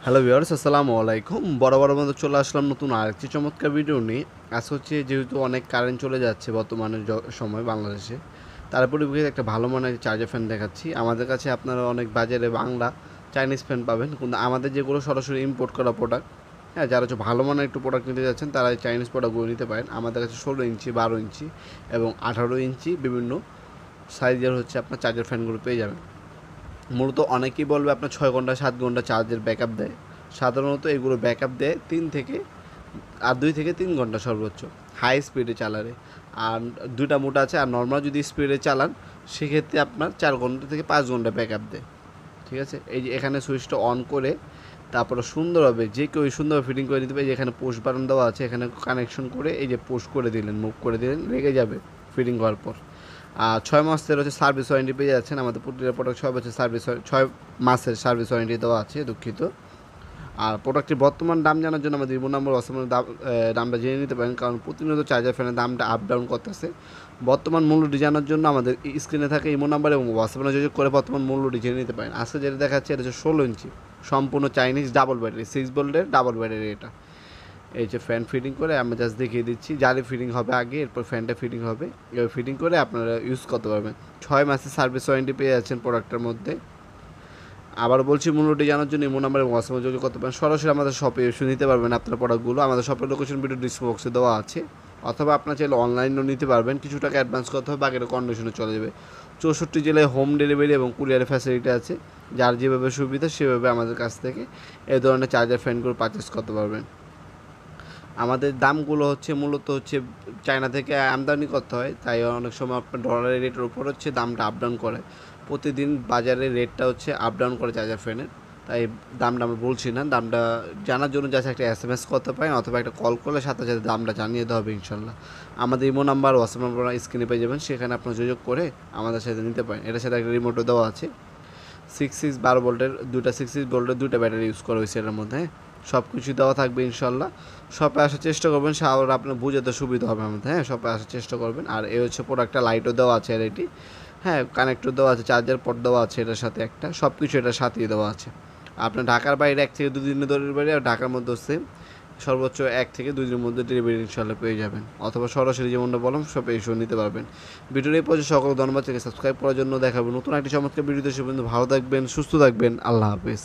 Hello viewers, আসসালামু আলাইকুম। বরাবর মতো চলে আসলাম নতুন আরেকটি চমৎকার ভিডিও নিয়ে। আজ হচ্ছে যেহেতু অনেক কারেন্ট চলে যাচ্ছে বর্তমানে সময় বাংলাদেশে, তার পরিপ্রেক্ষিতে একটা ভালো মানের চার্জার ফ্যান দেখাচ্ছি। আমাদের কাছে আপনারা অনেক বাজারে বাংলা চাইনিজ ফ্যান পাবেন, কিন্তু আমাদের যেগুলো সরাসরি ইম্পোর্ট করা প্রোডাক্ট, হ্যাঁ, যারা হচ্ছে ভালো মানের একটু প্রোডাক্ট নিতে যাচ্ছেন তারা এই চাইনিজ প্রোডাক্টগুলো নিতে পারেন। আমাদের কাছে 16 ইঞ্চি, 12 ইঞ্চি এবং 18 ইঞ্চি বিভিন্ন সাইজের হচ্ছে আপনার চার্জার ফ্যানগুলো পেয়ে যাবেন। মূলত অনেকেই বলবে আপনার 6 ঘন্টা 7 ঘন্টা চার্জের ব্যাকআপ দেয়। সাধারণত এগুলো ব্যাকআপ দেয় 2 থেকে 3 ঘন্টা সর্বোচ্চ হাই স্পিডে চালালে। আর দুইটা মোড আছে, আর নর্মাল যদি স্পিডে চালান সেক্ষেত্রে আপনার 4 ঘন্টা থেকে 5 ঘন্টা ব্যাকআপ দেয়। ঠিক আছে, এই যে এখানে সুইচটা অন করে তারপরে সুন্দরভাবে যে কেউ সুন্দরভাবে ফিটিং করে দিতে পারে। যে এখানে পোস্ট বাটন দেওয়া আছে, এখানে কানেকশন করে এই যে পোস্ট করে দিলেন, মুভ করে দিলেন, রেগে যাবে ফিটিং হওয়ার পর। আর 6 মাসের হচ্ছে সার্ভিস ওয়ারেন্টি পেয়ে যাচ্ছেন। আমাদের প্রতিটা প্রোডাক্ট 6 বছর সার্ভিস, 6 মাসের সার্ভিস ওয়ারেন্টি দেওয়া আছে, দুঃখিত। আর প্রোডাক্টের বর্তমান দাম জানার জন্য আমাদের ইমো নাম্বার হোয়াটসঅ্যাপের দামটা জেনে নিতে পারেন, কারণ প্রতিনিয়ত চার্জার ফ্যানের দামটা আপ ডাউন করতেছে। বর্তমান মূল্যটি জানার জন্য আমাদের স্ক্রিনে থাকে ইমো নাম্বার এবং হোয়াটসঅ্যাপে যোগাযোগ করে বর্তমান মূল্যটি জেনে নিতে পারেন। আজকে যেটা দেখাচ্ছে এটা হচ্ছে 16 ইঞ্চি সম্পূর্ণ চাইনিজ ডাবল ব্যাটারি, 6 ভোল্টের ডাবল ব্যাটারি। এটা এই যে ফ্যান ফিটিং করে আমি জাস্ট দেখিয়ে দিচ্ছি। জালি ফিটিং হবে আগে, এরপর ফ্যানটা ফিটিং হবে। এবার ফিটিং করে আপনারা ইউজ করতে পারবেন। 6 মাসের সার্ভিস ওয়ারেন্টি পেয়ে যাচ্ছেন প্রোডাক্টের মধ্যে। আবার বলছি, মূল্যটি জানার জন্য ইমো নাম্বার এবং হোয়াটসঅ্যাপে যোগাযোগ করতে পারেন। সরাসরি আমাদের শপে এসে নিতে পারবেন আপনার প্রোডাক্টগুলো। আমাদের শপের লোকেশন ভিডিও ডিসক্রিপশন বক্সে দেওয়া আছে, অথবা আপনার চাইলে অনলাইনেও নিতে পারবেন। কিছু টাকা অ্যাডভান্স করতে হবে, বাকিটা কন্ডিশনে চলে যাবে। 64 জেলায় হোম ডেলিভারি এবং কুরিয়ারের ফ্যাসিলিটি আছে। যার যেভাবে সুবিধা সেভাবে আমাদের কাছ থেকে এই ধরনের চার্জার ফ্যানগুলো পারচেস করতে পারবেন। আমাদের দামগুলো হচ্ছে মূলত হচ্ছে চায়না থেকে আমদানি করতে হয়, তাই অনেক সময় আপনার ডলারের রেটের উপর হচ্ছে দামটা আপ ডাউন করে। প্রতিদিন বাজারে রেটটা হচ্ছে আপ ডাউন করে চার্জার ফ্যানের, তাই দামটা আমরা বলছি না। দামটা জানার জন্য জাস্ট একটা SMS করতে পারেন, অথবা একটা কল করলে সাথে সাথে দামটা জানিয়ে দেওয়া হবে ইনশাল্লাহ। আমাদের ইমো নাম্বার হোয়াটসঅ্যাপ নাম্বার স্ক্রিনে পেয়ে যাবেন, সেখানে আপনার যোগাযোগ করে আমাদের সাথে নিতে পারেন। এটার সাথে একটা রিমোটও দেওয়া আছে। 12 ভোল্টের দুইটা 6 ভোল্টের দুইটা ব্যাটারি ইউজ করা হয়েছে এটার মধ্যে। সব কিছু দেওয়া থাকবে ইনশাল্লাহ। শপে আসার চেষ্টা করবেন, আর আপনার বুঝাতে সুবিধা হবে আমাদের। হ্যাঁ, শপে আসার চেষ্টা করবেন। আর এই হচ্ছে প্রোডাক্টটা, লাইটও দেওয়া আছে আর এটি, হ্যাঁ, কানেক্টর দেওয়া আছে, চার্জার পোর্ট দেওয়া আছে এটার সাথে একটা, সব কিছু এটার সাথেই দেওয়া আছে। আপনার ঢাকার বাইরে 1 থেকে 2 দিনের ডেলিভারি, আর ঢাকার মধ্যে সেম সর্বোচ্চ 1 থেকে 2 দিনের মধ্যে ডেলিভারি ইনশাল্লাহ পেয়ে যাবেন, অথবা সরাসরি যেমনটা বললাম শপে এসেও নিতে পারবেন। ভিডিওর এই পর্যায়ে সকল ধন্যবাদ। সাবস্ক্রাইব করার জন্য দেখাবো নতুন একটি চমৎকার ভিডিওতে। সে পর্যন্ত ভালো থাকবেন, সুস্থ থাকবেন, আল্লাহ হাফেজ।